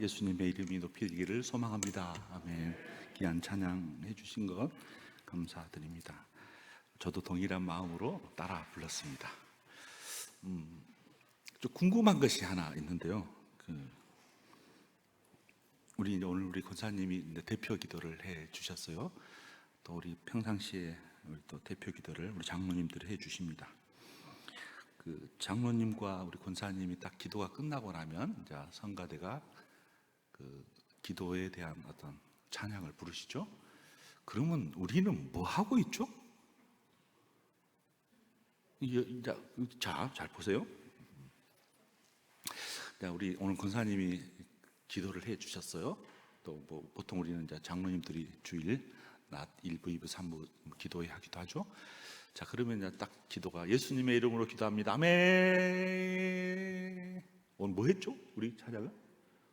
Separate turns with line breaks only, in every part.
예수님의 이름이 높이기를 소망합니다. 아멘. 귀한 찬양해 주신 것 감사드립니다. 저도 동일한 마음으로 따라 불렀습니다. 좀 궁금한 것이 하나 있는데요. 오늘 우리 권사님이 대표 기도를 해 주셨어요. 또 우리 평상시에 우리 또 대표 기도를 우리 장로님들이 해 주십니다. 장로님과 우리 권사님이 딱 기도가 끝나고 나면 이제 성가대가 기도에 대한 어떤 찬양을 부르시죠. 그러면 우리는 뭐 하고 있죠? 자, 잘 보세요. 우리 오늘 권사님이 기도를 해 주셨어요. 또 뭐 보통 우리는 이제 장로님들이 주일 낮 1부, 2부, 3부 기도회 하기도 하죠. 자, 그러면 이제 딱 기도가 예수님의 이름으로 기도합니다. 아멘. 오늘 뭐 했죠? 우리 찬양은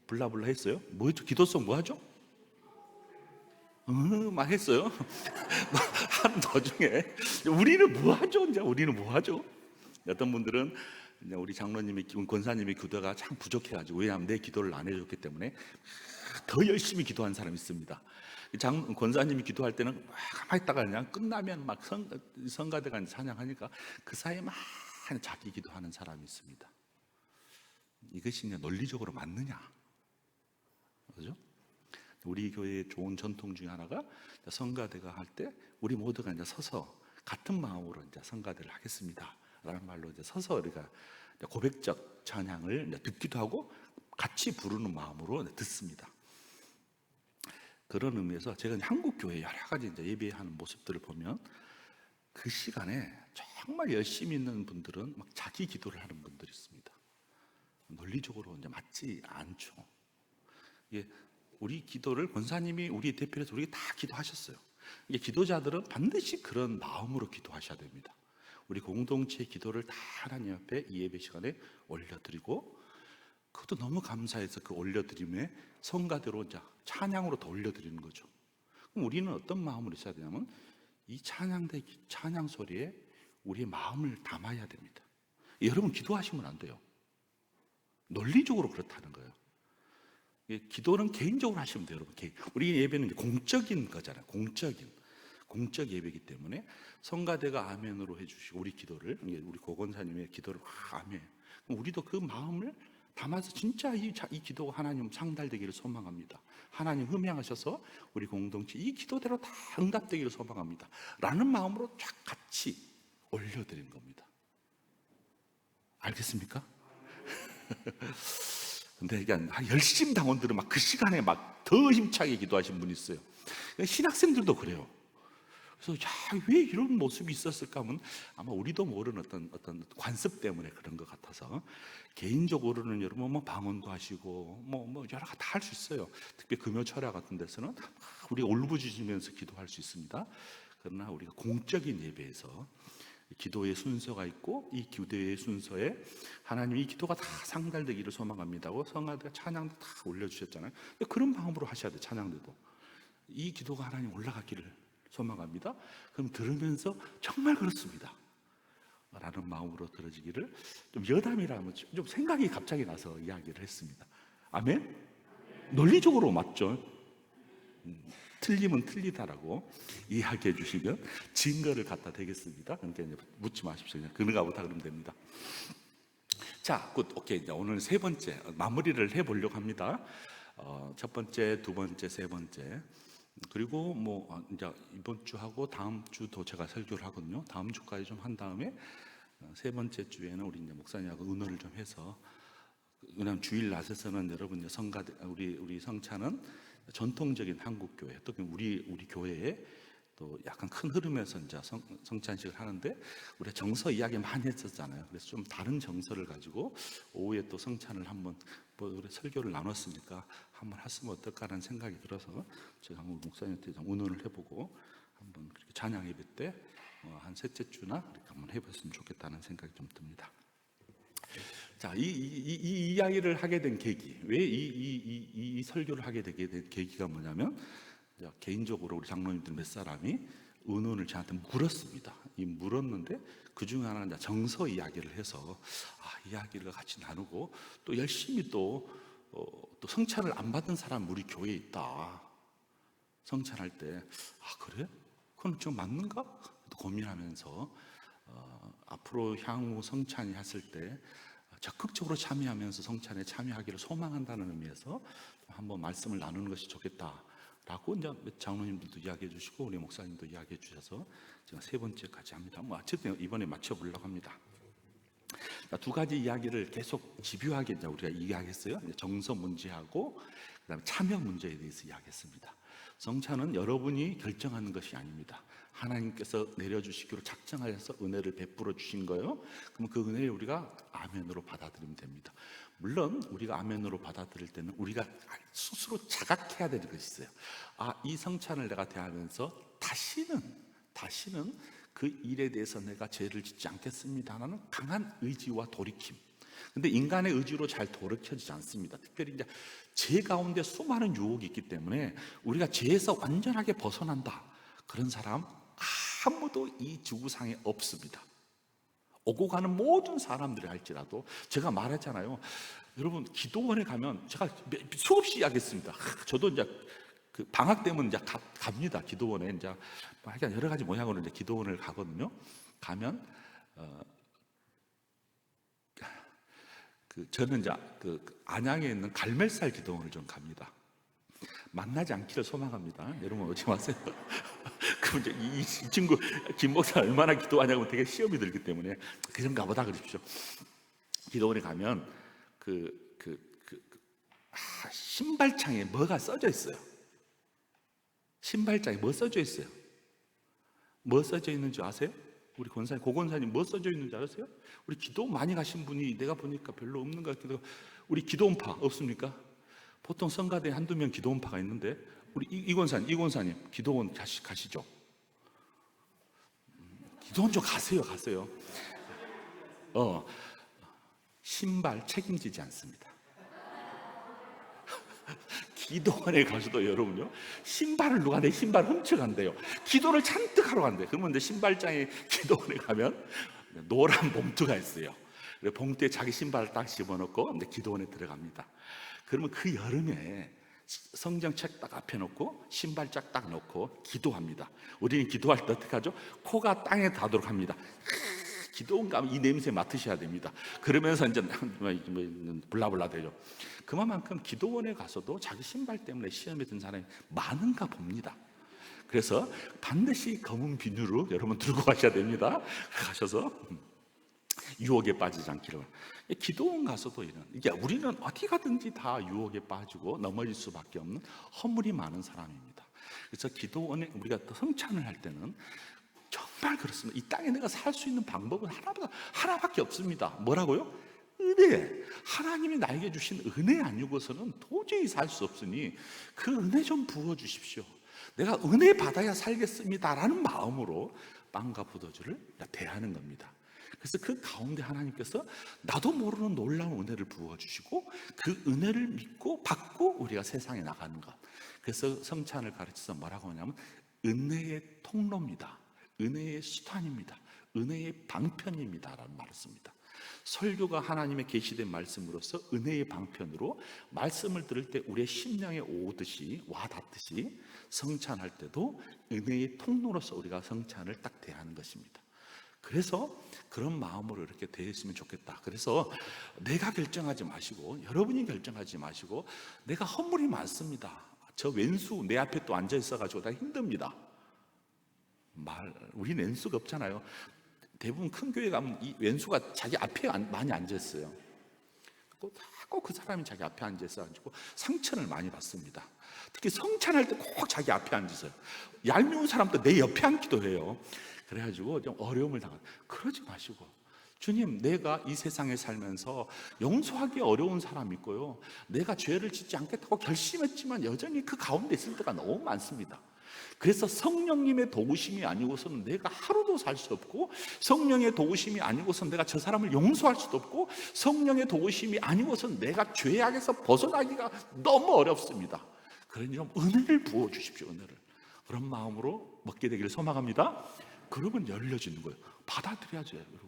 블라블라 했어요. 뭐 했죠? 기도송 뭐 하죠? 막 했어요. 하는 도중에 우리는 뭐 하죠? 이제 우리는 뭐 하죠? 어떤 분들은 이제 우리 장로님이 권사님의 기도가 참 부족해가지고, 왜냐하면 내 기도를 안 해줬기 때문에 더 열심히 기도한 사람이 있습니다. 권사님이 기도할 때는 가만히 있다가 그냥 끝나면 막 성가대가 찬양하니까 그 사이에 막 자기 기도하는 사람이 있습니다. 이것이 이제 논리적으로 맞느냐? 그죠? 우리 교회의 좋은 전통 중에 하나가 성가대가 할 때 우리 모두가 이제 서서 같은 마음으로 이제 성가대를 하겠습니다 라는 말로 이제 서서 우리가 고백적 찬양을 이제 듣기도 하고 같이 부르는 마음으로 듣습니다. 그런 의미에서 제가 한국 교회 여러 가지 이제 예배하는 모습들을 보면 그 시간에 정말 열심히 있는 분들은 막 자기 기도를 하는 분들이 있습니다. 논리적으로 이제 맞지 않죠. 이게 우리 기도를 권사님이 우리 대표해서 우리 다 기도하셨어요. 이게 기도자들은 반드시 그런 마음으로 기도하셔야 됩니다. 우리 공동체 기도를 다 하나님 앞에 이 예배 시간에 올려드리고, 그것도 너무 감사해서 그 올려드림에 성가대로 이제 찬양으로 더 올려드리는 거죠. 그럼 우리는 어떤 마음으로 있어야 되냐면 이 찬양 소리에 우리의 마음을 담아야 됩니다. 여러분 기도하시면 안 돼요. 논리적으로 그렇다는 거예요. 기도는 개인적으로 하시면 돼요, 여러분. 우리 예배는 공적인 거잖아요. 공적 예배이기 때문에 성가대가 아멘으로 해주시고 우리 기도를, 우리 고건사님의 기도를 아멘. 우리도 그 마음을 담아서 진짜 이 기도가 하나님 상달되기를 소망합니다. 하나님 흠양하셔서 우리 공동체 이 기도대로 다 응답되기를 소망합니다 라는 마음으로 쫙 같이 올려드린 겁니다. 알겠습니까? 근데 열심 당원들은 막 그 시간에 막 더 힘차게 기도하신 분이 있어요. 신학생들도 그래요. 그래서 왜 이런 모습이 있었을까 하면 아마 우리도 모르는 어떤 관습 때문에 그런 것 같아서, 개인적으로는 여러분 뭐 방언도 하시고 뭐 여러 가지 다 할 수 있어요. 특히 금요철야 같은 데서는 우리 울부짖으면서 기도할 수 있습니다. 그러나 우리가 공적인 예배에서 기도의 순서가 있고, 이 기도의 순서에 하나님 이 기도가 다 상달되기를 소망합니다고 성가대가 찬양도 다 올려주셨잖아요. 그런 마음으로 하셔야 돼요. 찬양들도 이 기도가 하나님 올라가기를 소망합니다. 그럼 들으면서 정말 그렇습니다 라는 마음으로 들어지기를, 좀 여담이라면 좀 생각이 갑자기 나서 이야기를 했습니다. 아멘? 논리적으로 맞죠? 틀리면 틀리다라고 이야기해 주시면 증거를 갖다 대겠습니다. 그러니까 이제 묻지 마십시오. 그냥 그는가 보다 그러면 됩니다. 자, 오케이. 이제 오늘 세 번째 마무리를 해보려고 합니다. 첫 번째, 두 번째, 세 번째, 그리고 뭐 이제 이번 주 하고 다음 주도 제가 설교를 하거든요. 다음 주까지 좀 한 다음에 세 번째 주에는 우리 이제 목사님하고 의논을 좀 해서, 왜냐하면 주일 낮에서는 여러분 이제 성가대 우리 성찬은 전통적인 한국 교회, 특히 우리 교회에 또 약간 큰 흐름에서 이제 성찬식을 하는데, 우리가 정서 이야기 많이 했었잖아요. 그래서 좀 다른 정서를 가지고 오후에 또 성찬을 한번 우리 설교를 나눴으니까 한번 했으면 어떨까라는 생각이 들어서 제가 한번 목사님한테 좀 의논을 해보고 한번 그렇게 찬양 예배 때 한 셋째 주나 이렇게 한번 해봤으면 좋겠다는 생각이 좀 듭니다. 자, 이 이야기를 하게 된 계기, 왜 이 설교를 하게 되게 된 계기가 뭐냐면, 개인적으로 우리 장로님들 몇 사람이 의논을 저한테 물었습니다. 물었는데 그 중에 하나는 정서 이야기를 해서 이야기를 같이 나누고, 또 열심히 또 또 성찬을 안 받은 사람 우리 교회에 있다. 성찬할 때 그래? 그건 좀 맞는가? 고민하면서 앞으로 향후 성찬이 했을 때 적극적으로 참여하면서 성찬에 참여하기를 소망한다는 의미에서 한번 말씀을 나누는 것이 좋겠다라고 이제 장로님들도 이야기해 주시고 우리 목사님도 이야기해 주셔서 제가 세 번째까지 합니다. 어쨌든 이번에 맞춰보려고 합니다. 두 가지 이야기를 계속 집요하게 이제 우리가 이야기했어요. 정서 문제하고 그다음에 참여 문제에 대해서 이야기했습니다. 성찬은 여러분이 결정하는 것이 아닙니다. 하나님께서 내려주시기로 작정하여서 은혜를 베풀어 주신 거예요. 그럼 그 은혜를 우리가 아멘으로 받아들이면 됩니다. 물론 우리가 아멘으로 받아들일 때는 우리가 스스로 자각해야 되는 것이 있어요. 이 성찬을 내가 대하면서 다시는 그 일에 대해서 내가 죄를 짓지 않겠습니다라는 강한 의지와 돌이킴. 근데 인간의 의지로 잘 돌이켜지지 않습니다. 특별히 이제 죄 가운데 수많은 유혹이 있기 때문에 우리가 죄에서 완전하게 벗어난다. 그런 사람 아무도 이 지구상에 없습니다. 오고 가는 모든 사람들이 할지라도 제가 말했잖아요. 여러분 기도원에 가면 제가 수없이 이야기했습니다. 저도 이제 그 방학 때면 이제 갑니다. 기도원에 이제 여러 가지 모양으로 이제 기도원을 가거든요. 가면 저는 이제 그 안양에 있는 갈멜살 기도원을 좀 갑니다. 만나지 않기를 소망합니다. 여러분 오지 마세요. 그럼 이제 이 친구 김 목사 얼마나 기도하냐고 되게 시험이 들기 때문에 그좀 가보다 그러십시오. 기도원에 가면 신발창에 뭐가 써져 있어요. 신발장에 뭐 써져 있어요? 뭐 써져 있는 줄 아세요? 우리 권사님, 고권사님 뭐 써져 있는 줄 아세요? 우리 기도 많이 가신 분이 내가 보니까 별로 없는 것 같기도 하고 우리 기도원파 없습니까? 보통 성가대에 한두 명 기도원파가 있는데 우리 이권사님 기도원 가시죠? 기도원 좀 가세요. 신발 책임지지 않습니다. 기도원에 가서도 여러분요 신발을 누가 내 신발 훔쳐간대요. 기도를 잔뜩 하러 간대요. 그러면 이제 신발장에 기도원에 가면 노란 봉투가 있어요. 봉투에 자기 신발을 딱 집어넣고 이제 기도원에 들어갑니다. 그러면 그 여름에 성경책 딱 앞에 놓고 신발짝 딱 놓고 기도합니다. 우리는 기도할 때 어떻게 하죠? 코가 땅에 닿도록 합니다. 기도원 가면 이 냄새 맡으셔야 됩니다. 그러면서 이제 블라블라 되죠. 그만큼 기도원에 가서도 자기 신발 때문에 시험에 든 사람이 많은가 봅니다. 그래서 반드시 검은 비누로 여러분 들고 가셔야 됩니다. 가셔서 유혹에 빠지지 않기를. 기도원 가서도 이게 우리는 어디 가든지 다 유혹에 빠지고 넘어질 수밖에 없는 허물이 많은 사람입니다. 그래서 기도원에 우리가 성찬을 할 때는 정말 그렇습니다. 이 땅에 내가 살 수 있는 방법은 하나밖에 없습니다. 뭐라고요? 은혜. 하나님이 나에게 주신 은혜 아니고서는 도저히 살 수 없으니 그 은혜 좀 부어주십시오. 내가 은혜 받아야 살겠습니다라는 마음으로 빵과 포도주를 대하는 겁니다. 그래서 그 가운데 하나님께서 나도 모르는 놀라운 은혜를 부어주시고 그 은혜를 믿고 받고 우리가 세상에 나가는 것. 그래서 성찬을 가르쳐서 뭐라고 하냐면 은혜의 통로입니다. 은혜의 수단입니다. 은혜의 방편입니다 라는 말을 씁니다. 설교가 하나님의 계시된 말씀으로서 은혜의 방편으로 말씀을 들을 때 우리의 심령에 오듯이 와닿듯이 성찬할 때도 은혜의 통로로서 우리가 성찬을 딱 대하는 것입니다. 그래서 그런 마음으로 이렇게 대했으면 좋겠다. 그래서 내가 결정하지 마시고 여러분이 결정하지 마시고 내가 허물이 많습니다. 저 왼수 내 앞에 또 앉아 있어가지고 다 힘듭니다. 우리는 왼수가 없잖아요. 대부분 큰 교회 가면 이 왼수가 자기 앞에 많이 앉았어요. 꼭 그 사람이 자기 앞에 앉아서 상처를 많이 받습니다. 특히 성찬할 때 꼭 자기 앞에 앉으세요. 얄미운 사람도 내 옆에 앉기도 해요. 그래가지고 좀 어려움을 당한. 그러지 마시고 주님, 내가 이 세상에 살면서 용서하기 어려운 사람이 있고요, 내가 죄를 짓지 않겠다고 결심했지만 여전히 그 가운데 있을 때가 너무 많습니다. 그래서 성령님의 도우심이 아니고서는 내가 하루도 살 수 없고, 성령의 도우심이 아니고서는 내가 저 사람을 용서할 수도 없고, 성령의 도우심이 아니고서는 내가 죄악에서 벗어나기가 너무 어렵습니다. 그러니 좀 은혜를 부어주십시오. 은혜를. 그런 마음으로 먹게 되기를 소망합니다. 그러면 열려지는 거예요. 받아들여야죠, 여러분.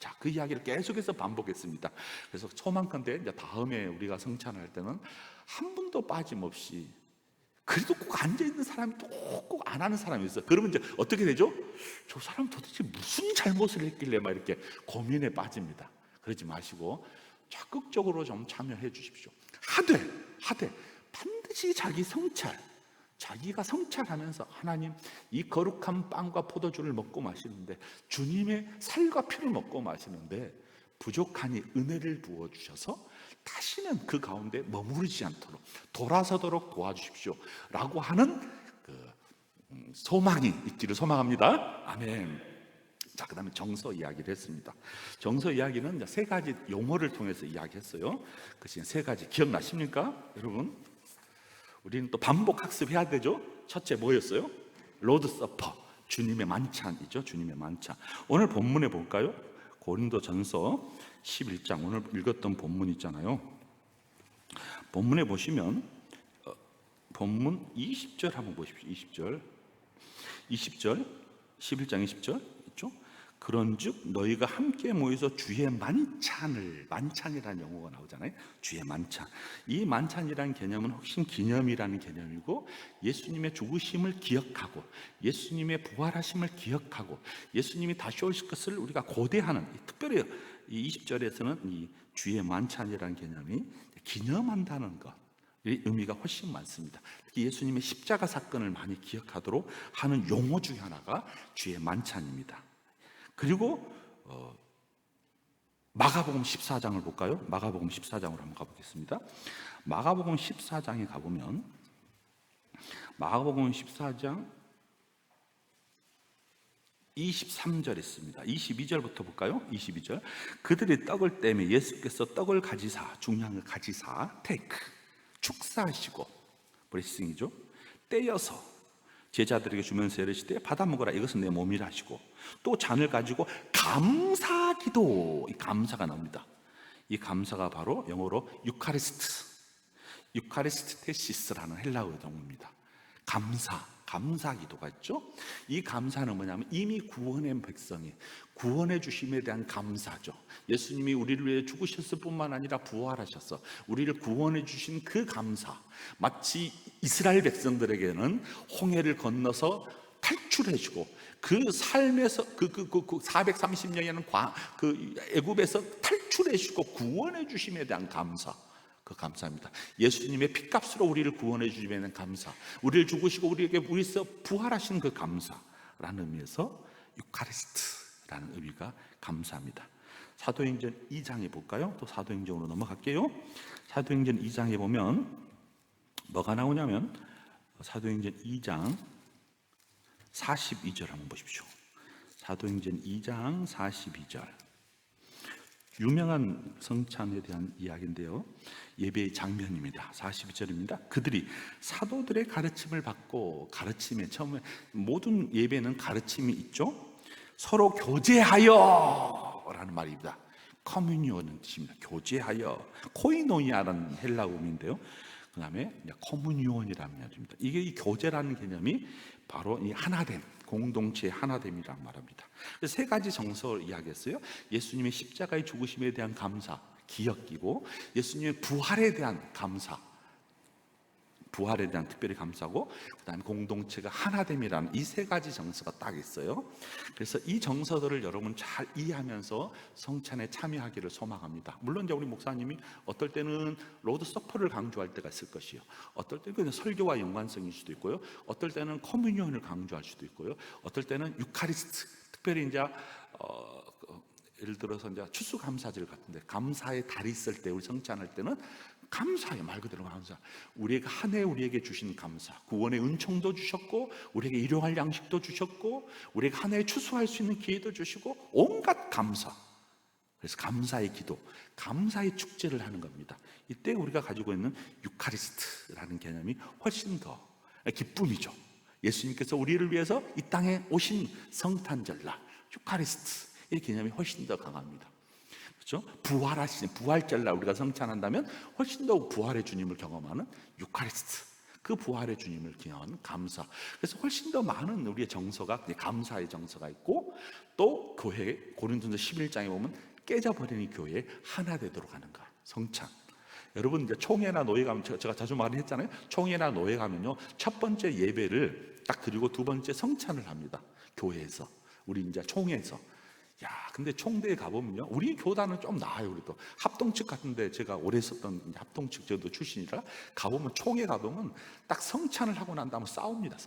자, 그 이야기를 계속해서 반복했습니다. 그래서 소망컨대 이제 다음에 우리가 성찬할 때는 한 분도 빠짐없이, 그래도 꼭 앉아있는 사람이 또 꼭 안 하는 사람이 있어. 그러면 이제 어떻게 되죠? 저 사람 도대체 무슨 잘못을 했길래 막 이렇게 고민에 빠집니다. 그러지 마시고 적극적으로 좀 참여해 주십시오. 하되 반드시 자기 성찰, 자기가 성찰하면서, 하나님, 이 거룩한 빵과 포도주를 먹고 마시는데, 주님의 살과 피를 먹고 마시는데 부족하니 은혜를 부어주셔서 다시는 그 가운데 머무르지 않도록 돌아서도록 도와주십시오 라고 하는 소망이 있기를 소망합니다. 아멘. 자, 그 다음에 정서 이야기를 했습니다. 정서 이야기는 이제 세 가지 용어를 통해서 이야기했어요. 그것이 세 가지 기억나십니까? 여러분, 우리는 또 반복 학습해야 되죠. 첫째 뭐였어요? 로드 서퍼, 주님의 만찬이죠. 주님의 만찬. 오늘 본문에 볼까요? 고린도전서 11장, 오늘 읽었던 본문 있잖아요. 본문에 보시면 본문 20절 한번 보십시오. 20절 11장 20절 있죠? 그런즉 너희가 함께 모여서 주의 만찬이라는 용어가 나오잖아요. 주의 만찬. 이 만찬이라는 개념은 훨씬 기념이라는 개념이고, 예수님의 죽으심을 기억하고 예수님의 부활하심을 기억하고 예수님이 다시 오실 것을 우리가 고대하는, 특별히 이 20절에서는 이 주의 만찬이라는 개념이 기념한다는 것, 이 의미가 훨씬 많습니다. 특히 예수님의 십자가 사건을 많이 기억하도록 하는 용어 중에 하나가 주의 만찬입니다. 그리고 마가복음 14장을 볼까요? 마가복음 14장으로 한번 가보겠습니다. 마가복음 14장에 가보면, 마가복음 14장 23절 있습니다. 22절부터 볼까요? 22절. 그들이 떡을 떼매 예수께서 떡을 가지사, 중량을 가지사, 테이크, 축사하시고, 브레싱이죠. 떼어서 제자들에게 주면서 이르시되 받아 먹으라, 이것은 내 몸이라 하시고, 또 잔을 가지고 감사기도, 이 감사가 나옵니다. 이 감사가 바로 영어로 유카리스테시스라는 헬라어 동어입니다. 감사 기도가 있죠. 이 감사는 뭐냐면 이미 구원한 백성이 구원해 주심에 대한 감사죠. 예수님이 우리를 위해 죽으셨을 뿐만 아니라 부활하셔서 우리를 구원해 주신 그 감사, 마치 이스라엘 백성들에게는 홍해를 건너서 탈출해 주고 그 삶에서 그 430년이라는 그 애굽에서 탈출해 주고 구원해 주심에 대한 감사, 그 감사합니다. 예수님의 피값으로 우리를 구원해 주심에 대한 감사, 우리를 죽으시고 우리에서 부활하신 그 감사라는 의미에서 유카리스트라는 의미가 감사합니다. 사도행전 2장에 볼까요? 또 사도행전으로 넘어갈게요. 사도행전 2장에 보면 뭐가 나오냐면, 사도행전 2장 42절 한번 보십시오. 사도행전 2장 42절. 유명한 성찬에 대한 이야기인데요, 예배의 장면입니다. 42절입니다. 그들이 사도들의 가르침을 받고, 가르침에 처음에 모든 예배는 가르침이 있죠. 서로 교제하여 라는 말입니다. 커뮤니온은 뜻입니다. 교제하여, 코이노이아라는 헬라어인데요, 그 다음에 커뮤니온이라는 말입니다. 이게 이 교제라는 개념이 바로 이 하나됨, 공동체의 하나됨이란 말입니다. 세 가지 정서를 이야기했어요. 예수님의 십자가의 죽으심에 대한 감사, 기억이고, 예수님의 부활에 대한 감사, 부활에 대한 특별히 감사고, 그 다음에 공동체가 하나됨이라는 이 세 가지 정서가 딱 있어요. 그래서 이 정서들을 여러분 잘 이해하면서 성찬에 참여하기를 소망합니다. 물론 이제 우리 목사님이 어떨 때는 로드 서퍼를 강조할 때가 있을 것이요, 어떨 때는 그냥 설교와 연관성일 수도 있고요, 어떨 때는 커뮤니언을 강조할 수도 있고요, 어떨 때는 유카리스트, 특별히 이제 예를 들어서 이제 추수감사절 같은데 감사의 달이 있을 때, 우리 성찬할 때는 감사해요. 말 그대로 감사. 우리가 한 해 우리에게 주신 감사, 구원의 은총도 주셨고, 우리에게 일용할 양식도 주셨고, 우리가 한 해 추수할 수 있는 기회도 주시고, 온갖 감사. 그래서 감사의 기도, 감사의 축제를 하는 겁니다. 이때 우리가 가지고 있는 유카리스트라는 개념이 훨씬 더 기쁨이죠. 예수님께서 우리를 위해서 이 땅에 오신 성탄절날, 유카리스트, 이 개념이 훨씬 더 강합니다. 그렇죠? 부활하신 부활절날 우리가 성찬한다면 훨씬 더 부활의 주님을 경험하는 유카리스트, 그 부활의 주님을 기념하는 감사. 그래서 훨씬 더 많은 우리의 정서가 감사의 정서가 있고, 또 교회 고린도전서 11장에 보면 깨져버리는 교회에 하나 되도록 하는 것, 성찬. 여러분 이제 총회나 노예 가면 제가 자주 말했잖아요. 총회나 노예 가면요, 첫 번째 예배를 딱 드리고 두 번째 성찬을 합니다. 교회에서, 우리 이제 총회에서. 야, 근데 총대에 가보면요, 우리 교단은 좀 나아요. 그래도 합동측 같은데 제가 오래 썼던 합동측 저도 출신이라 가보면, 총회 가보면 딱 성찬을 하고 난 다음에 싸웁니다.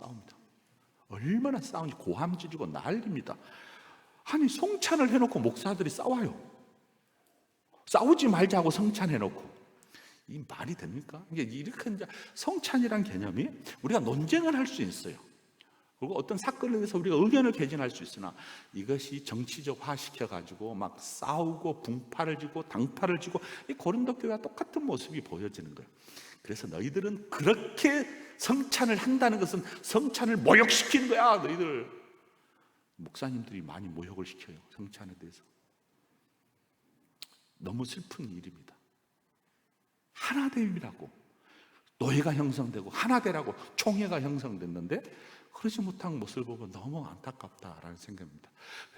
얼마나 싸우는지 고함 지르고 난립니다. 아니, 성찬을 해놓고 목사들이 싸워요. 싸우지 말자고 성찬해놓고. 이 말이 됩니까? 이렇게 이제 성찬이란 개념이 우리가 논쟁을 할 수 있어요. 그리고 어떤 사건에 대해서 우리가 의견을 개진할 수 있으나, 이것이 정치적화 시켜가지고 막 싸우고 분파를 지고 당파를 지고, 이 고린도 교회와 똑같은 모습이 보여지는 거예요. 그래서 너희들은 그렇게 성찬을 한다는 것은 성찬을 모욕시키는 거야. 너희들 목사님들이 많이 모욕을 시켜요, 성찬에 대해서. 너무 슬픈 일입니다. 하나됨이라고, 노예가 형성되고 하나되라고 총회가 형성됐는데 그러지 못한 모습을 보고 너무 안타깝다라는 생각입니다.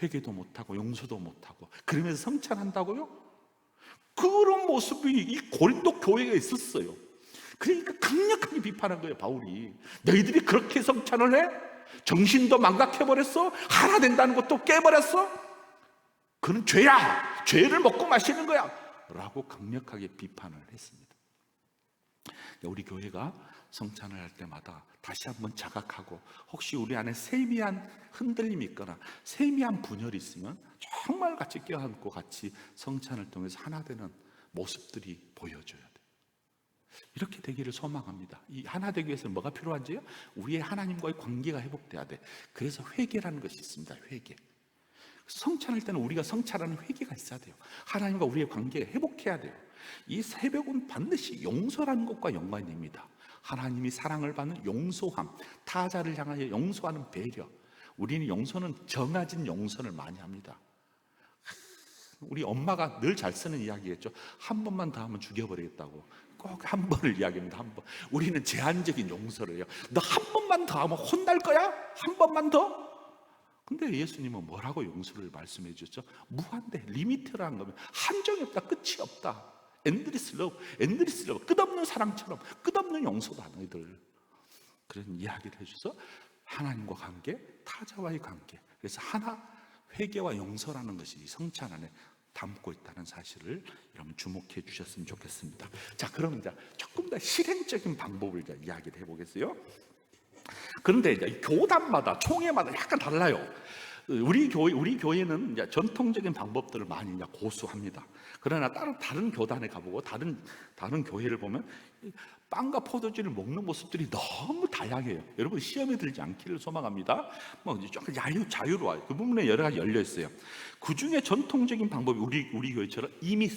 회개도 못하고 용서도 못하고 그러면서 성찬한다고요? 그런 모습이 이 고린도 교회에 있었어요. 그러니까 강력하게 비판한 거예요, 바울이. 너희들이 그렇게 성찬을 해? 정신도 망각해버렸어? 하나 된다는 것도 깨버렸어? 그는 죄야! 죄를 먹고 마시는 거야! 라고 강력하게 비판을 했습니다. 우리 교회가 성찬을 할 때마다 다시 한번 자각하고, 혹시 우리 안에 세미한 흔들림이 있거나 세미한 분열이 있으면 정말 같이 껴안고 같이 성찬을 통해서 하나 되는 모습들이 보여줘야 돼요. 이렇게 되기를 소망합니다. 이 하나 되기 위해서는 뭐가 필요한지요? 우리의 하나님과의 관계가 회복돼야 돼. 그래서 회개라는 것이 있습니다. 회개. 성찬할 때는 우리가 성찬하는 회개가 있어야 돼요. 하나님과 우리의 관계 회복해야 돼요. 이 새벽은 반드시 용서라는 것과 연관이 됩니다. 하나님이 사랑을 받는 용서함, 타자를 향하여 용서하는 배려. 우리는 용서는 정해진 용서를 많이 합니다. 우리 엄마가 늘 잘 쓰는 이야기겠죠. 한 번만 더 하면 죽여버리겠다고. 꼭 한 번을 이야기합니다. 한 번. 우리는 제한적인 용서를 해요. 너 한 번만 더 하면 혼날 거야? 한 번만 더? 근데 예수님은 뭐라고 용서를 말씀해 주셨죠? 무한대, 리미트라는 거면 한정이 없다, 끝이 없다. 엔드리스 러브, 엔드리스 러브, 끝없는 사랑처럼 끝없는 용서다 너희들. 그런 이야기를 해주셔서 하나님과 관계, 타자와의 관계, 그래서 하나, 회개와 용서라는 것이 성찬 안에 담고 있다는 사실을 여러분 주목해 주셨으면 좋겠습니다. 자, 그러면 이제 조금 더 실행적인 방법을 이제 이야기를 해보겠어요. 그런데 이제 교단마다, 총회마다 약간 달라요. 우리 교회는 이제 전통적인 방법들을 많이 이제 고수합니다. 그러나 다른 교단에 가보고 다른 교회를 보면 빵과 포도주를 먹는 모습들이 너무 다양해요. 여러분 시험에 들지 않기를 소망합니다. 뭐 조금 자유로워요. 그 부분에 여러 가지 열려 있어요. 그 중에 전통적인 방법이 우리 교회처럼 이미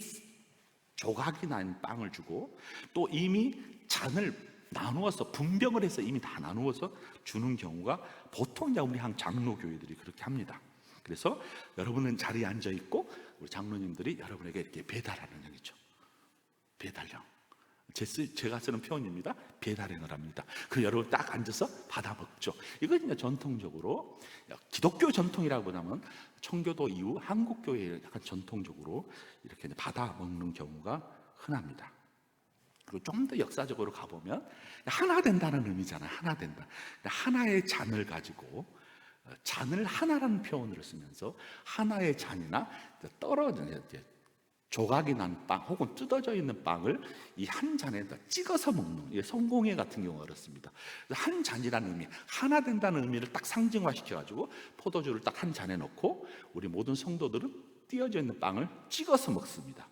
조각이 난 빵을 주고, 또 이미 잔을 나누어서 분병을 해서 이미 다 나누어서 주는 경우가 보통 이제 우리 한 장로교회들이 그렇게 합니다. 그래서 여러분은 자리에 앉아 있고 우리 장로님들이 여러분에게 이렇게 배달하는 형이죠. 배달형. 제가 쓰는 표현입니다. 배달행을 합니다. 그 여러분 딱 앉아서 받아 먹죠. 이건 이제 전통적으로 기독교 전통이라고 하면 청교도 이후 한국 교회에 약간 전통적으로 이렇게 받아 먹는 경우가 흔합니다. 그리고 좀 더 역사적으로 가보면 하나 된다는 의미잖아요. 하나 된다. 하나의 잔을 가지고, 잔을 하나라는 표현으로 쓰면서 하나의 잔이나 떨어진 조각이 난 빵 혹은 뜯어져 있는 빵을 이 한 잔에다 찍어서 먹는, 성공회 같은 경우가 그렇습니다. 한 잔이라는 의미, 하나 된다는 의미를 딱 상징화시켜가지고 포도주를 딱 한 잔에 넣고 우리 모든 성도들은 띄어져 있는 빵을 찍어서 먹습니다.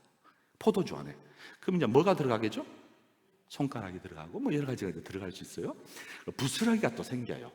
포도주 안에. 그럼 이제 뭐가 들어가겠죠? 손가락이 들어가고 뭐 여러 가지가 들어갈 수 있어요. 부스러기가 또 생겨요.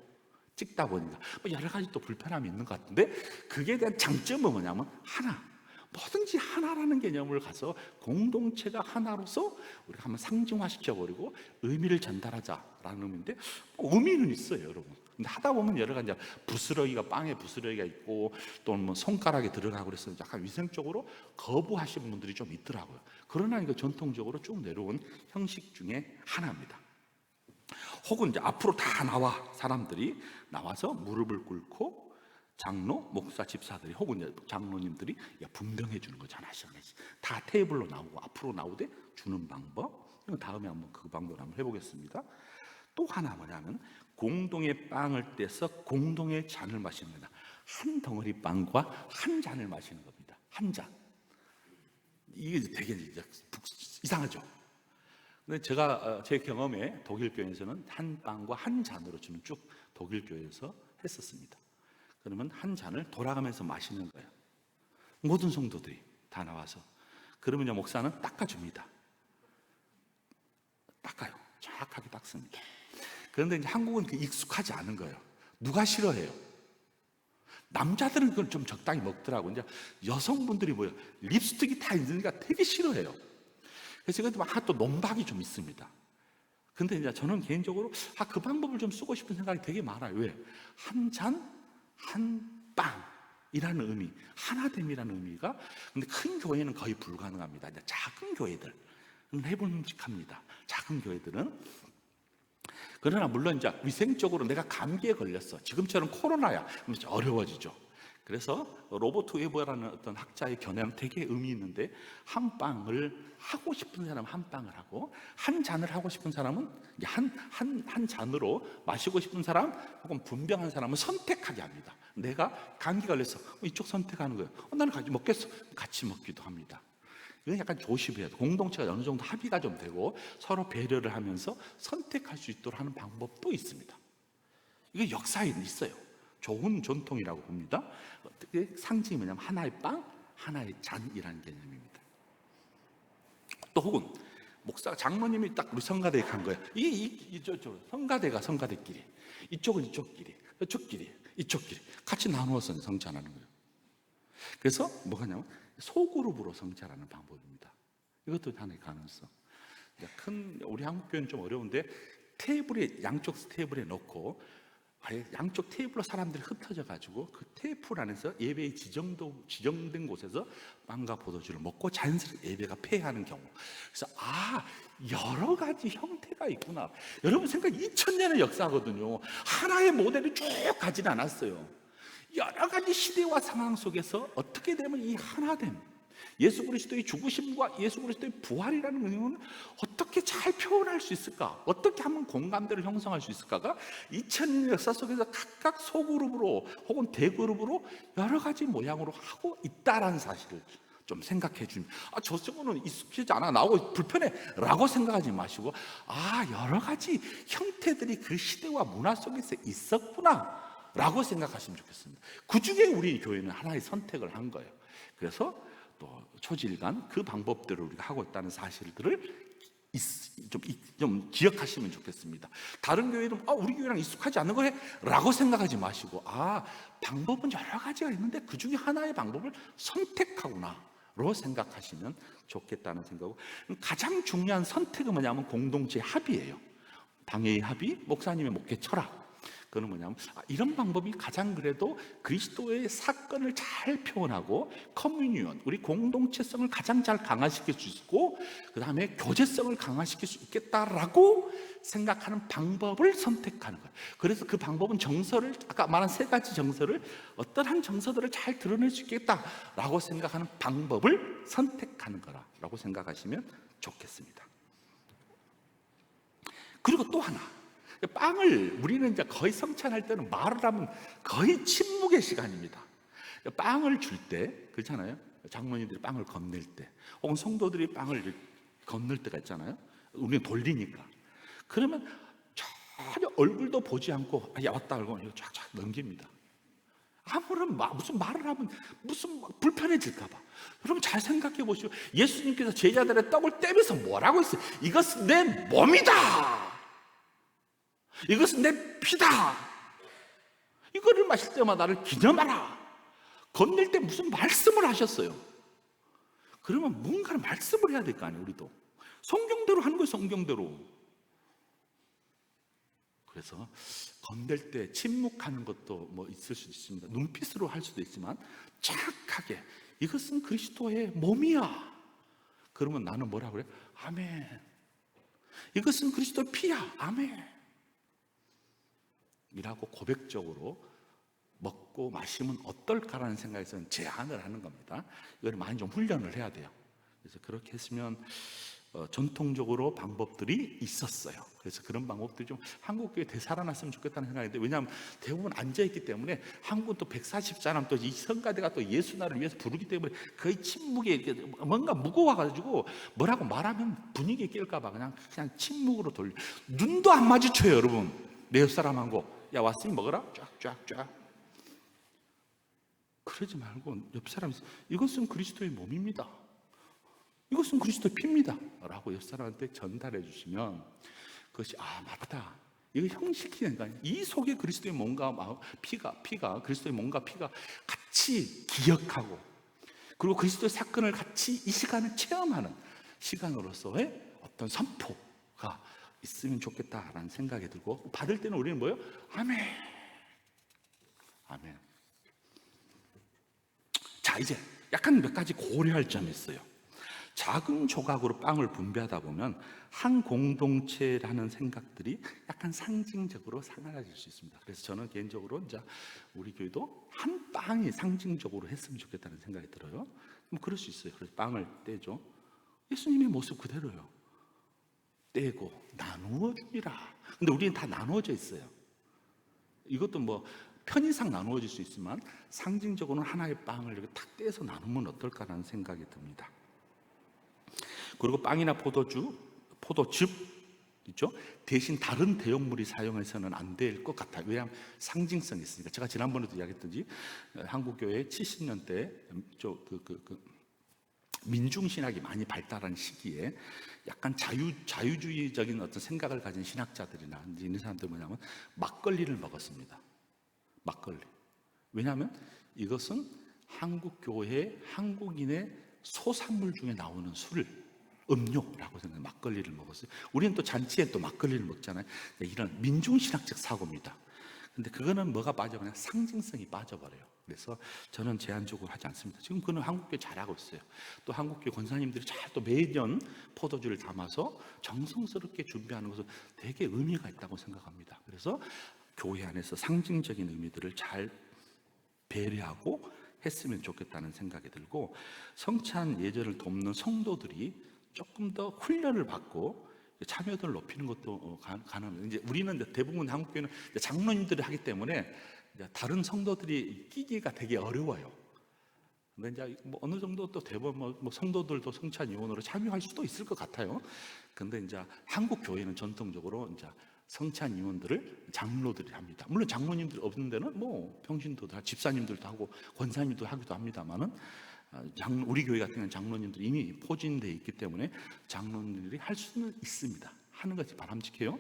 찍다 보니까 뭐 여러 가지 또 불편함이 있는 것 같은데, 그게 대한 장점은 뭐냐면 하나, 뭐든지 하나라는 개념을 가서 공동체가 하나로서 우리가 한번 상징화시켜버리고 의미를 전달하자라는 의미인데, 의미는 있어요, 여러분. 근데 하다 보면 여러 가지 부스러기가, 빵에 부스러기가 있고 또는 뭐 손가락에 들어가고 그래서 약간 위생적으로 거부하시는 분들이 좀 있더라고요. 그러나 이거 전통적으로 쭉 내려온 형식 중에 하나입니다. 혹은 이제 앞으로 다 나와, 사람들이 나와서 무릎을 꿇고 장로, 목사, 집사들이 혹은 이제 장로님들이 분명해 주는 거죠. 하나씩 하나씩 다 테이블로 나오고 앞으로 나오되 주는 방법. 다음에 한번 그 방법을 한번 해보겠습니다. 또 하나 뭐냐면 공동의 빵을 떼서 공동의 잔을 마시는 겁니다. 한 덩어리 빵과 한 잔을 마시는 겁니다. 한 잔. 이게 되게 이상하죠. 근데 제가 제 경험에 독일 교회에서는 한 빵과 한 잔으로 주는 쭉 독일 교회에서 했었습니다. 그러면 한 잔을 돌아가면서 마시는 거예요. 모든 성도들이 다 나와서. 그러면 이제 목사는 닦아줍니다. 닦아요. 정확하게 닦습니다. 그런데 이제 한국은 익숙하지 않은 거예요. 누가 싫어해요? 남자들은 그걸 좀 적당히 먹더라고. 이제 여성분들이 뭐예요? 립스틱이 다 있으니까 되게 싫어해요. 그래서 이것도 또 논박이 좀 있습니다. 근데 이제 저는 개인적으로 그 방법을 좀 쓰고 싶은 생각이 되게 많아요. 왜? 한 잔, 한 빵이라는 의미, 하나됨이라는 의미가. 근데 큰 교회는 거의 불가능합니다. 이제 작은 교회들은 해볼만합니다. 작은 교회들은. 그러나 물론 이제 위생적으로 내가 감기에 걸렸어. 지금처럼 코로나야. 그러면 어려워지죠. 그래서 로버트 웨버라는 어떤 학자의 견해는 되게 의미 있는데, 한 빵을 하고 싶은 사람은 한 빵을 하고, 한 잔을 하고 싶은 사람은 한 잔으로 마시고 싶은 사람 혹은 분병한 사람은 선택하게 합니다. 내가 감기 걸렸어. 이쪽 선택하는 거예요. 나는 같이 먹겠어. 같이 먹기도 합니다. 이건 약간 조심해야 돼요. 공동체가 어느 정도 합의가 좀 되고 서로 배려를 하면서 선택할 수 있도록 하는 방법도 있습니다. 이게 역사에 있어요. 좋은 전통이라고 봅니다. 상징이 뭐냐면 하나의 빵, 하나의 잔이라는 개념입니다. 또 혹은 목사, 장로님이 딱 우리 성가대에 간 거예요. 성가대가 성가대끼리, 이쪽은 이쪽끼리, 이쪽끼리, 이쪽끼리 같이 나누어서 성찬하는 거예요. 그래서 뭐가 냐면 소그룹으로 성찬하는 방법입니다. 이것도 하나의 가능성. 우리 한국 교회는 좀 어려운데, 양쪽 테이블에 놓고 양쪽 테이블로 사람들이 흩어져 가지고 그 테이블 안에서 예배의 지정된 곳에서 빵과 포도주를 먹고 자연스럽게 예배가 폐하는 경우. 그래서 여러 가지 형태가 있구나. 여러분 생각 2000년의 역사거든요. 하나의 모델이 쭉 가지는 않았어요. 여러 가지 시대와 상황 속에서 어떻게 되면 이 하나됨, 예수 그리스도의 죽으심과 예수 그리스도의 부활이라는 의미는 어떻게 잘 표현할 수 있을까? 어떻게 하면 공감대를 형성할 수 있을까가 2000년의 역사 속에서 각각 소그룹으로 혹은 대그룹으로 여러 가지 모양으로 하고 있다라는 사실을 좀 생각해 주면, 저쪽은 익숙하지 않아, 나오고 불편해 라고 생각하지 마시고, 여러 가지 형태들이 그 시대와 문화 속에서 있었구나 라고 생각하시면 좋겠습니다. 그 중에 우리 교회는 하나의 선택을 한 거예요. 그래서 또 초질간 그 방법대로 우리가 하고 있다는 사실들을 좀 기억하시면 좋겠습니다. 다른 교회는 우리 교회랑 익숙하지 않은 거래 라고 생각하지 마시고, 방법은 여러 가지가 있는데 그 중에 하나의 방법을 선택하구나 로 생각하시면 좋겠다는 생각이고, 가장 중요한 선택은 뭐냐면 공동체 합의예요. 당회의 합의, 목사님의 목회 철학. 그건 뭐냐면 이런 방법이 가장 그래도 그리스도의 사건을 잘 표현하고 커뮤니언, 우리 공동체성을 가장 잘 강화시킬 수 있고, 그 다음에 교제성을 강화시킬 수 있겠다라고 생각하는 방법을 선택하는 거예요. 그래서 그 방법은 정서를, 아까 말한 세 가지 정서를, 어떠한 정서들을 잘 드러낼 수 있겠다라고 생각하는 방법을 선택하는 거라고 생각하시면 좋겠습니다. 그리고 또 하나, 빵을 우리는 이제 거의 성찬할 때는 말을 하면 거의 침묵의 시간입니다. 빵을 줄 때, 그렇잖아요. 장로님들이 빵을 건넬 때, 혹은 성도들이 빵을 건넬 때가 있잖아요. 우리는 돌리니까. 그러면 전혀 얼굴도 보지 않고 왔다 하고 쫙쫙 넘깁니다. 아무런 무슨 말을 하면 무슨 불편해질까봐. 여러분 잘 생각해 보시오. 예수님께서 제자들의 떡을 떼면서 뭐라고 했어요? 이것은 내 몸이다. 이것은 내 피다. 이거를 마실 때마다 나를 기념하라. 건넬 때 무슨 말씀을 하셨어요? 그러면 뭔가를 말씀을 해야 될 거 아니에요. 우리도 성경대로 하는 거예요. 성경대로. 그래서 건넬 때 침묵하는 것도 뭐 있을 수도 있습니다. 눈빛으로 할 수도 있지만 착하게 이것은 그리스도의 몸이야. 그러면 나는 뭐라 그래? 아멘. 이것은 그리스도의 피야. 아멘. 고백적으로 먹고 마시면 어떨까라는 생각에서 제안을 하는 겁니다. 이걸 많이 좀 훈련을 해야 돼요. 그래서 그렇게 했으면 전통적으로 방법들이 있었어요. 그래서 그런 방법들이 좀 한국교회 되살아났으면 좋겠다는 생각인데, 왜냐하면 대부분 앉아있기 때문에 한국은 또 140사람 또 이 성가대가 또 예수나를 위해서 부르기 때문에 거의 침묵에 이렇게 뭔가 무거워가지고 뭐라고 말하면 분위기에 낄까봐 그냥 침묵으로 돌려. 눈도 안 마주쳐요, 여러분. 내 옆사람하고 야 왔으니 먹어라 쫙쫙쫙. 그러지 말고 옆 사람이 이것은 그리스도의 몸입니다, 이것은 그리스도의 피입니다 라고 옆 사람한테 전달해 주시면 그것이 맞다, 이거 형식이 되니까 이 속에 그리스도의 몸과 피가 그리스도의 몸과 피가 같이 기억하고, 그리고 그리스도의 사건을 같이 이 시간을 체험하는 시간으로서의 어떤 선포가 있으면 좋겠다라는 생각이 들고, 받을 때는 우리는 뭐예요? 아멘, 아멘. 자, 이제 약간 몇 가지 고려할 점이 있어요. 작은 조각으로 빵을 분배하다 보면 한 공동체라는 생각들이 약간 상징적으로 사라질 수 있습니다. 그래서 저는 개인적으로 이제 우리 교회도 한 빵이 상징적으로 했으면 좋겠다는 생각이 들어요. 뭐 그럴 수 있어요. 그래서 빵을 떼죠. 예수님의 모습 그대로요. 떼고 나누어 주리라. 근데 우리는 다 나누어져 있어요. 이것도 뭐 편의상 나누어질 수 있지만 상징적으로는 하나의 빵을 이렇게 탁 떼서 나누면 어떨까라는 생각이 듭니다. 그리고 빵이나 포도즙 있죠? 대신 다른 대용물이 사용해서는 안 될 것 같아요. 왜냐하면 상징성이 있으니까. 제가 지난번에도 이야기했듯이 한국교회 70년대 민중신학이 많이 발달한 시기에 약간 자유주의적인 어떤 생각을 가진 신학자들이나 이런 사람들 뭐냐면 막걸리를 먹었습니다. 막걸리. 왜냐하면 이것은 한국교회 한국인의 소산물 중에 나오는 음료라고 생각해요. 막걸리를 먹었어요. 우리는 또 잔치에 또 막걸리를 먹잖아요. 이런 민중신학적 사고입니다. 근데 그거는 뭐가 빠져버려요? 상징성이 빠져버려요. 그래서 저는 제한적으로 하지 않습니다. 지금 그는 한국교회 잘하고 있어요. 또 한국교회 권사님들이 잘 또 매년 포도주를 담아서 정성스럽게 준비하는 것은 되게 의미가 있다고 생각합니다. 그래서 교회 안에서 상징적인 의미들을 잘 배려하고 했으면 좋겠다는 생각이 들고, 성찬 예절을 돕는 성도들이 조금 더 훈련을 받고 참여도를 높이는 것도 가능합니다. 이제 우리는 대부분 한국교회는 장로님들이 하기 때문에 이제 다른 성도들이 끼기가 되게 어려워요. 근데 이제 뭐 어느 정도 또 대부분 뭐 성도들도 성찬 위원으로 참여할 수도 있을 것 같아요. 근데 이제 한국 교회는 전통적으로 이제 성찬 위원들을 장로들이 합니다. 물론 장로님들 없는 데는 뭐 평신도들, 집사님들도 하고 권사님도 하기도 합니다만은 우리 교회 같은 경우는 장로님들이 이미 포진되어 있기 때문에 장로님들이 할 수는 있습니다. 하는 것이 바람직해요.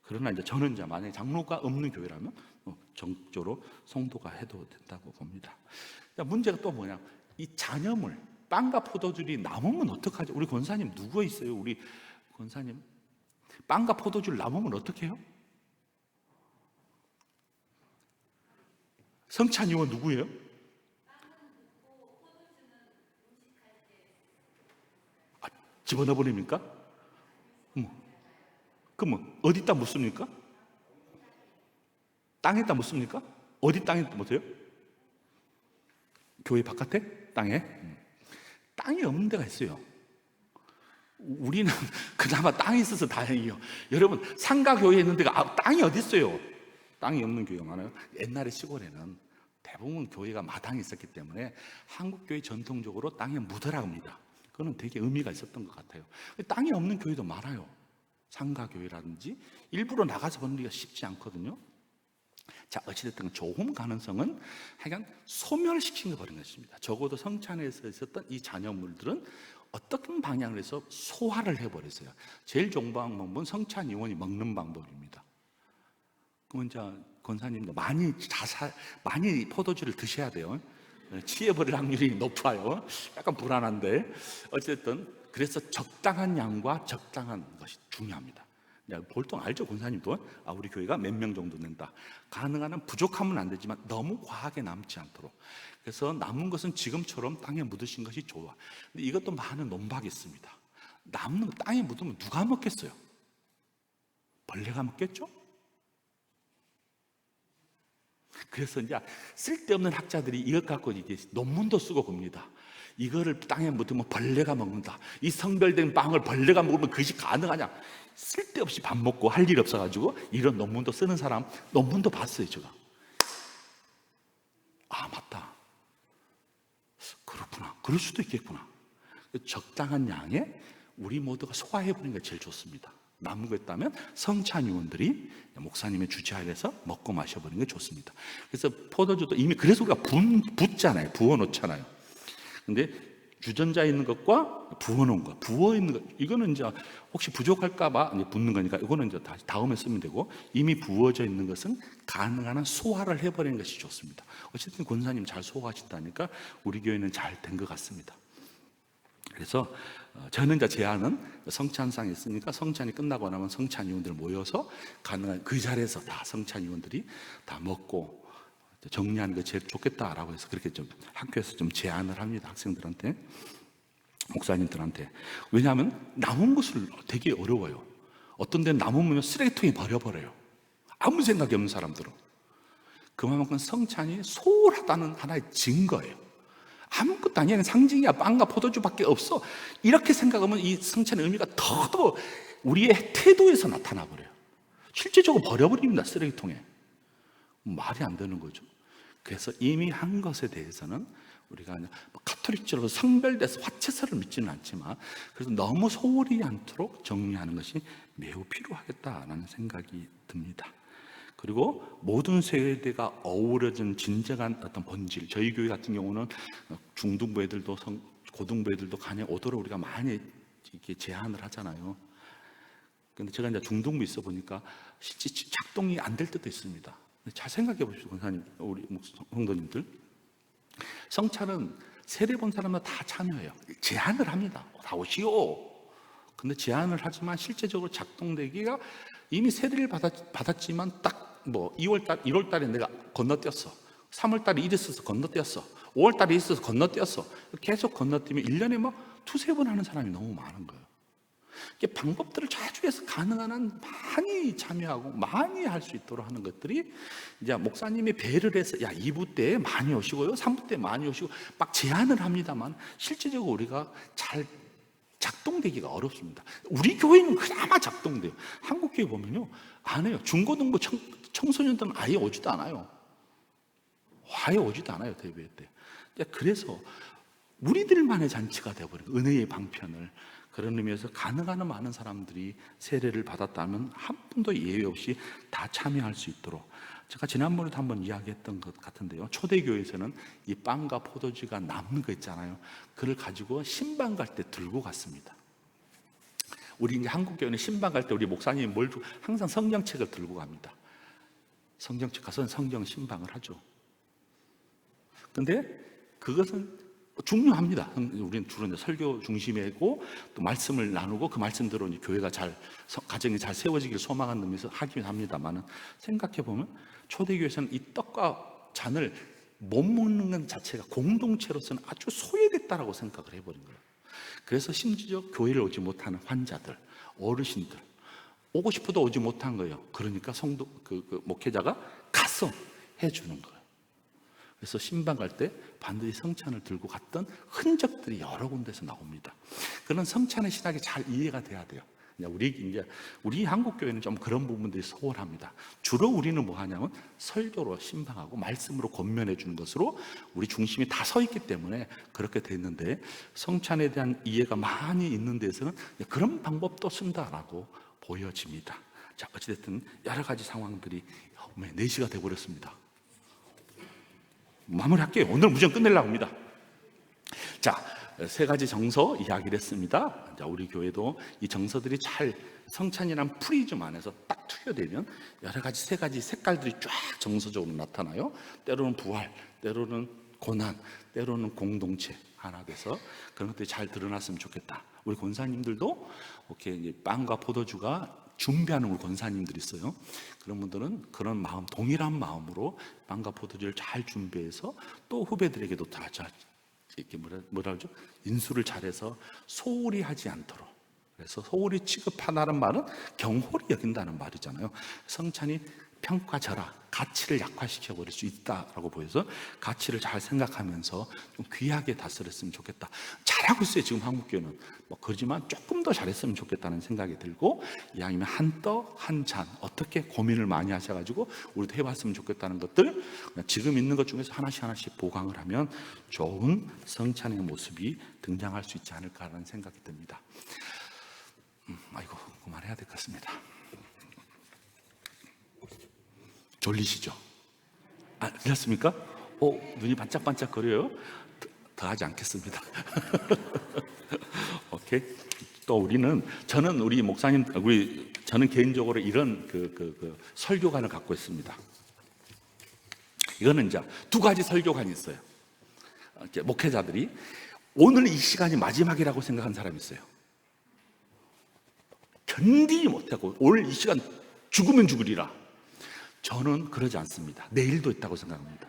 그러나 이제 저는 이제 만약에 장로가 없는 교회라면 정적으로 성도가 해도 된다고 봅니다. 문제가 또 뭐냐? 이 잔여물, 빵과 포도주를 남으면 어떡하죠? 우리 권사님 누구 있어요? 우리 권사님 빵과 포도주를 남으면 어떻게 해요? 성찬이원 누구예요? 집어넣어 버립니까? 그럼 어디다 묻습니까? 땅에다 묻습니까? 어디 땅에 묻어요? 교회 바깥에? 땅에? 땅이 없는 데가 있어요. 우리는 그나마 땅이 있어서 다행이에요. 여러분 상가교회에 있는 데가 땅이 어디 있어요? 땅이 없는 교회가 많아요. 옛날에 시골에는 대부분 교회가 마당이 있었기 때문에 한국교회 전통적으로 땅에 묻으라고 합니다. 그거는 되게 의미가 있었던 것 같아요. 땅이 없는 교회도 많아요. 상가교회라든지 일부러 나가서 버리기가 쉽지 않거든요. 자, 어찌됐든 좋은 가능성은 하여간 소멸시킨 버린 것입니다. 적어도 성찬에서 있었던 이 잔여물들은 어떤 방향을 해서 소화를 해버렸어요. 제일 좋은 방법은 성찬 위원이 먹는 방법입니다. 그러면 이제 권사님도 많이 포도주를 드셔야 돼요. 취해버릴 확률이 높아요. 약간 불안한데 어쨌든 그래서 적당한 양과 적당한 것이 중요합니다. 보통 알죠, 권사님도. 우리 교회가 몇 명 정도 낸다. 가능한 한 부족하면 안 되지만 너무 과하게 남지 않도록. 그래서 남은 것은 지금처럼 땅에 묻으신 것이 좋아. 근데 이것도 많은 논박이 있습니다. 남는 땅에 묻으면 누가 먹겠어요? 벌레가 먹겠죠? 그래서 이제 쓸데없는 학자들이 이것 갖고 이제 논문도 쓰고 봅니다. 이거를 땅에 묻으면 벌레가 먹는다. 이 성별된 빵을 벌레가 먹으면 그것이 가능하냐? 쓸데없이 밥 먹고 할 일 없어가지고 이런 논문도 쓰는 사람 논문도 봤어요, 제가. 아, 맞다. 그렇구나. 그럴 수도 있겠구나. 적당한 양에 우리 모두가 소화해버리는 게 제일 좋습니다. 남은 거 있다면 성찬위원들이 목사님의 주최 아래서 먹고 마셔버리는 게 좋습니다. 그래서 포도주도 이미 그래서 우리가 붓잖아요. 부어놓잖아요. 근데 주전자에 있는 것과 부어놓은 것, 부어 있는 것, 이거는 이제 혹시 부족할까봐 붓는 거니까 이거는 이제 다음에 쓰면 되고, 이미 부어져 있는 것은 가능한 한 소화를 해버리는 것이 좋습니다. 어쨌든 권사님 잘 소화하신다니까 우리 교회는 잘 된 것 같습니다. 그래서 저는 이제 제안은 성찬상이 있으니까 성찬이 끝나고 나면 성찬위원들 모여서 가능한 그 자리에서 다 성찬위원들이 다 먹고 정리하는 게 제일 좋겠다라고 해서 그렇게 좀 학교에서 좀 제안을 합니다. 학생들한테, 목사님들한테. 왜냐하면 남은 것을 되게 어려워요. 어떤 데는 남으면 쓰레기통에 버려버려요. 아무 생각이 없는 사람들은. 그만큼 성찬이 소홀하다는 하나의 증거예요. 아무것도 아니야. 상징이야. 빵과 포도주밖에 없어. 이렇게 생각하면 이 성찬의 의미가 더더 우리의 태도에서 나타나 버려요. 실제적으로 버려버립니다. 쓰레기통에. 말이 안 되는 거죠. 그래서 이미 한 것에 대해서는 우리가 카톨릭적으로 성별돼서 화채설을 믿지는 않지만, 그래서 너무 소홀히 않도록 정리하는 것이 매우 필요하겠다라는 생각이 듭니다. 그리고 모든 세대가 어우러진 진정한 어떤 본질, 저희 교회 같은 경우는 중등부 애들도 고등부 애들도 간에 오도록 우리가 많이 이렇게 제안을 하잖아요. 근데 제가 이제 중등부 있어 보니까 실제 작동이 안 될 때도 있습니다. 잘 생각해 보십시오, 권사님, 우리 성도님들. 성찬은 세례 본 사람은 다 참여해요. 제안을 합니다. 다 오시오. 근데 제안을 하지만 실제적으로 작동되기가, 이미 세례를 받았지만 딱 1월 달에 내가 건너뛰었어. 3월 달에 이랬어서 건너뛰었어. 5월 달에 있어서 건너뛰었어. 계속 건너뛰면 1년에 두세 번 하는 사람이 너무 많은 거예요. 방법들을 자주 해서 가능한 한 많이 참여하고 많이 할 수 있도록 하는 것들이, 이제 목사님이 배를 해서 야 2부 때 많이 오시고요, 3부 때 많이 오시고 막 제안을 합니다만 실제적으로 우리가 잘 작동되기가 어렵습니다. 우리 교회는 그나마 작동돼요. 한국 교회 보면요 안 해요. 중고등부 청소년들은 아예 오지도 않아요. 아예 오지도 않아요, 대회 때. 그래서 우리들만의 잔치가 되어버린 은혜의 방편을, 그런 의미에서 가능한 많은 사람들이 세례를 받았다면 한 분도 예외 없이 다 참여할 수 있도록, 제가 지난번에도 한번 이야기했던 것 같은데요, 초대교회에서는 이 빵과 포도주가 남는 거 있잖아요, 그걸 가지고 신방 갈 때 들고 갔습니다. 우리 이제 한국 교회는 신방 갈 때 우리 목사님이 뭘 주고, 항상 성경책을 들고 갑니다. 성경책 가서 성경 신방을 하죠. 근데 그것은 중요합니다. 우리는 주로 설교 중심이고 또 말씀을 나누고 그 말씀대로 교회가 가정이 잘 세워지길 소망하는 의미에서 하긴 합니다만, 생각해 보면 초대교회에서는 이 떡과 잔을 못 먹는 것 자체가 공동체로서는 아주 소외됐다라고 생각을 해버린 거예요. 그래서 심지어 교회를 오지 못하는 환자들, 어르신들, 오고 싶어도 오지 못한 거예요. 그러니까 성도 목회자가 가서 해주는 거예요. 그래서 신방 갈 때 반드시 성찬을 들고 갔던 흔적들이 여러 군데서 나옵니다. 그런 성찬의 신학이 잘 이해가 돼야 돼요. 우리 한국 교회는 좀 그런 부분들이 소홀합니다. 주로 우리는 뭐 하냐면 설교로 신방하고 말씀으로 권면해 주는 것으로 우리 중심이 다 서 있기 때문에 그렇게 됐는데, 성찬에 대한 이해가 많이 있는 데서는 그런 방법도 쓴다라고 보여집니다. 자, 어찌됐든 여러 가지 상황들이 4시가 돼버렸습니다. 마무리할게요. 오늘 무조건 끝내려고 합니다. 자, 3가지 정서 이야기를 했습니다. 자, 우리 교회도 이 정서들이 잘 성찬이란 프리즘 안에서 딱 투여되면 여러 가지 3가지 색깔들이 쫙 정서적으로 나타나요. 때로는 부활, 때로는 고난, 때로는 공동체 하나 돼서 그런 것들이 잘 드러났으면 좋겠다. 우리 권사님들도 이렇게 빵과 포도주가 준비하는 우리 권사님들이 있어요. 그런 분들은 그런 마음, 동일한 마음으로 빵과 포도주를 잘 준비해서 또 후배들에게도 다 이렇게 뭐라 그러죠? 인수를 잘해서 소홀히 하지 않도록. 그래서 소홀히 취급하다는 말은 경홀히 여긴다는 말이잖아요. 성찬이 평가져라, 가치를 약화시켜 버릴 수 있다라고 보여서 가치를 잘 생각하면서 좀 귀하게 다스렸으면 좋겠다. 잘하고 있어요 지금 한국교회는. 그러지만 조금 더 잘했으면 좋겠다는 생각이 들고, 이왕이면 한 떡 한 잔 어떻게 고민을 많이 하셔가지고 우리도 해봤으면 좋겠다는 것들 지금 있는 것 중에서 하나씩 보강을 하면 좋은 성찬의 모습이 등장할 수 있지 않을까라는 생각이 듭니다. 아이고 그만해야 될 것 같습니다. 졸리시죠? 들렸습니까? 눈이 반짝반짝 거려요. 더 하지 않겠습니다. 오케이. 또 저는 우리 목사님, 저는 개인적으로 이런 설교관을 갖고 있습니다. 이거는 이제 두 가지 설교관이 있어요. 목회자들이 오늘 이 시간이 마지막이라고 생각한 사람이 있어요. 견디지 못하고 오늘 이 시간 죽으면 죽으리라. 저는 그러지 않습니다. 내일도 있다고 생각합니다.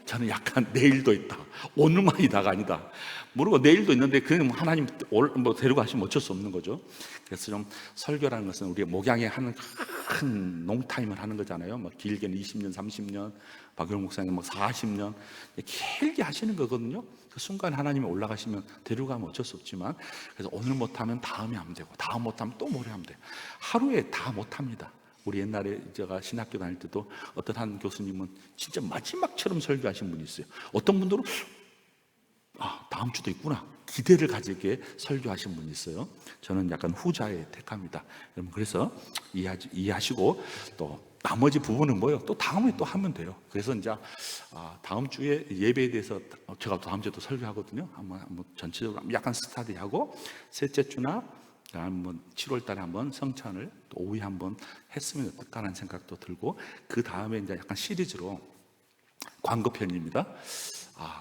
저는 약간 내일도 있다, 오늘만이다가 아니다. 모르고 내일도 있는데 그냥 하나님 데리고 가시면 어쩔 수 없는 거죠. 그래서 좀 설교라는 것은 우리 목양에 하는 큰 롱타임을 하는 거잖아요. 길게는 20년, 30년, 박효영 목사님 40년 길게 하시는 거거든요. 그 순간 하나님이 올라가시면 데리고 가면 어쩔 수 없지만, 그래서 오늘 못하면 다음에 하면 되고, 다음 못하면 또 모레 하면 돼요. 하루에 다 못합니다. 우리 옛날에 제가 신학교 다닐 때도 어떤 한 교수님은 진짜 마지막처럼 설교하신 분이 있어요. 어떤 분들은 다음 주도 있구나 기대를 가지게 설교하신 분이 있어요. 저는 약간 후자에 택합니다. 여러분 그래서 이해하시고, 또 나머지 부분은 뭐예요? 또 다음에 또 하면 돼요. 그래서 이제 다음 주에 예배에 대해서 제가 다음 주에 또 설교하거든요. 한번 전체적으로 약간 스타디하고, 셋째 주나 한번 7월 달에 한번 성찬을 또 오후에 한번 했으면 어떨까라는 생각도 들고, 그 다음에 이제 약간 시리즈로 광고편입니다.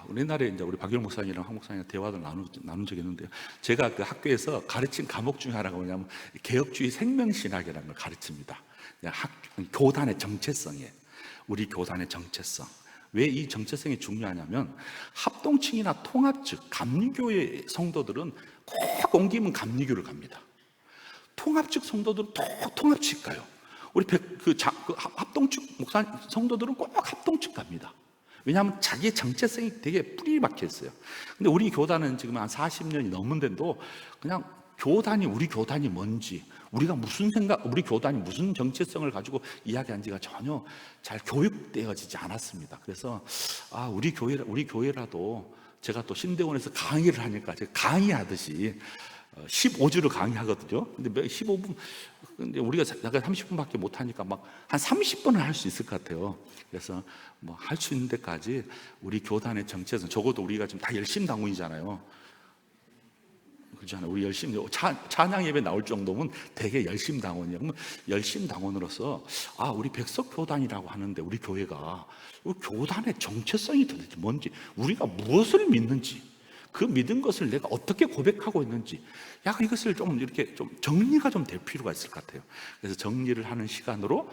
우리나라에 이제 우리 박영 목사님이랑 황 목사님이랑 대화를 나눈 적이 있는데요. 제가 그 학교에서 가르친 과목 중에 하나가 뭐냐면 개혁주의 생명신학이라는 걸 가르칩니다. 교단의 정체성이에요. 우리 교단의 정체성. 왜 이 정체성이 중요하냐면, 합동층이나 통합측, 감리교의 성도들은 꼭 옮기면 감리교를 갑니다. 통합측 성도들은 꼭 통합측 가요. 우리 합동측 목사 성도들은 꼭 합동측 갑니다. 왜냐하면 자기의 정체성이 되게 뿌리 박혀 있어요. 근데 우리 교단은 지금 한 40년이 넘은데도 그냥 우리 교단이 뭔지, 우리가 무슨 생각, 우리 교단이 무슨 정체성을 가지고 이야기한지가 전혀 잘 교육되어지지 않았습니다. 그래서 우리 교회라도, 제가 또 신대원에서 강의를 하니까 제가 강의하듯이 15주를 강의하거든요. 근데 15분, 근데 우리가 약간 30분밖에 못 하니까 막 한 30분을 할 수 있을 것 같아요. 그래서 할 수 있는 데까지 우리 교단의 정체성, 적어도 우리가 지금 다 열심 당원이잖아요. 그렇잖아요. 우리 열심, 찬양 예배 나올 정도면 되게 열심 당원이에요. 그러면 열심 당원으로서 우리 백석교단이라고 하는데, 우리 교회가 교단의 정체성이 도대체 뭔지, 우리가 무엇을 믿는지, 그 믿은 것을 내가 어떻게 고백하고 있는지, 약간 이것을 좀 이렇게 좀 정리가 좀 될 필요가 있을 것 같아요. 그래서 정리를 하는 시간으로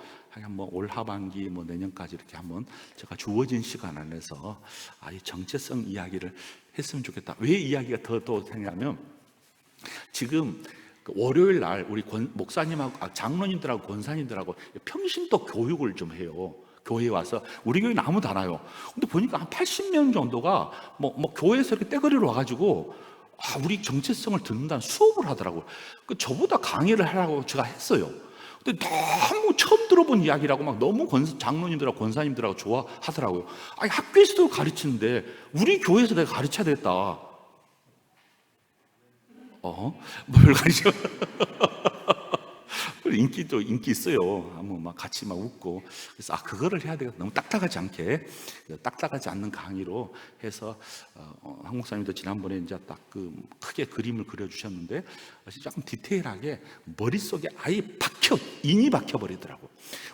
올 하반기 내년까지 이렇게 한번 제가 주어진 시간 안에서 이 정체성 이야기를 했으면 좋겠다. 왜 이야기가 더 되냐면, 지금 월요일 날 우리 목사님하고 장로님들하고 권사님들하고 평신도 교육을 좀 해요. 교회에 와서. 우리 교회는 아무도 안 와요. 근데 보니까 한 80명 정도가 교회에서 이렇게 떼거리로 와가지고 우리 정체성을 듣는다는 수업을 하더라고요. 저보다 강의를 하라고 제가 했어요. 근데 너무 처음 들어본 이야기라고 너무 장로님들하고 권사님들하고 좋아하더라고요. 학교에서도 가르치는데 우리 교회에서 내가 가르쳐야 되겠다. 뭘 가르쳐? 인기 있어요. 한번 같이 웃고. 그래서 그거를 해야 되겠다. 너무 딱딱하지 않게, 딱딱하지 않는 강의로 해서, 한 목사님도 지난번에 이제 딱 크게 그림을 그려주셨는데, 조금 디테일하게 머릿속에 아예 인이 박혀버리더라고.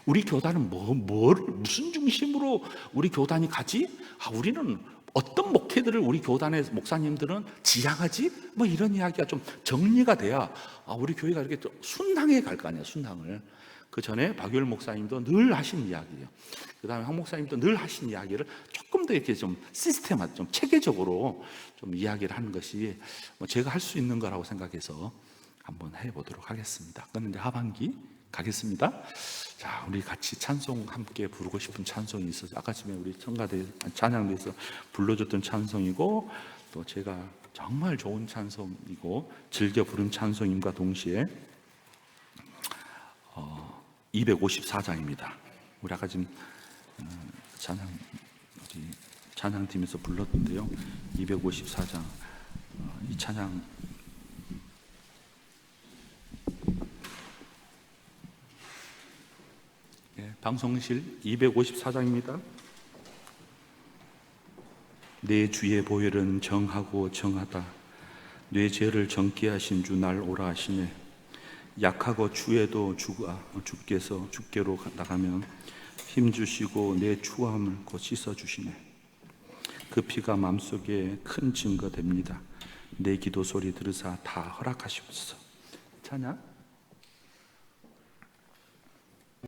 우리 교단은 무슨 중심으로 우리 교단이 가지? 우리는 어떤 목회들을 우리 교단의 목사님들은 지향하지? 이런 이야기가 좀 정리가 돼야 우리 교회가 이렇게 좀 순항에 갈 거 아니야, 순항을. 그 전에 박유열 목사님도 늘 하신 이야기예요. 그 다음에 한 목사님도 늘 하신 이야기를 조금 더 이렇게 좀 시스템화, 좀 체계적으로 좀 이야기를 하는 것이 제가 할 수 있는 거라고 생각해서 한번 해보도록 하겠습니다. 그건 이제 하반기 가겠습니다. 자, 우리 같이 찬송 함께 부르고 싶은 찬송이 있어서 아까 전에 우리 청가대 찬양대에서 불러줬던 찬송이고 또 제가 정말 좋은 찬송이고 즐겨 부른 찬송임과 동시에 254장입니다. 우리 아까 지금 우리 찬양팀에서 불렀는데요. 254장 이 찬양 방송실 254장입니다. 내 주의 보혈은 정하고 정하다. 내 죄를 정케 하신 주 날 오라 하시네. 약하고 추해도 주께서 주께로 나가면 힘주시고 내 추함을 곧 씻어주시네. 그 피가 마음속에 큰 증거 됩니다. 내 기도 소리 들으사 다 허락하시옵소서. 찬양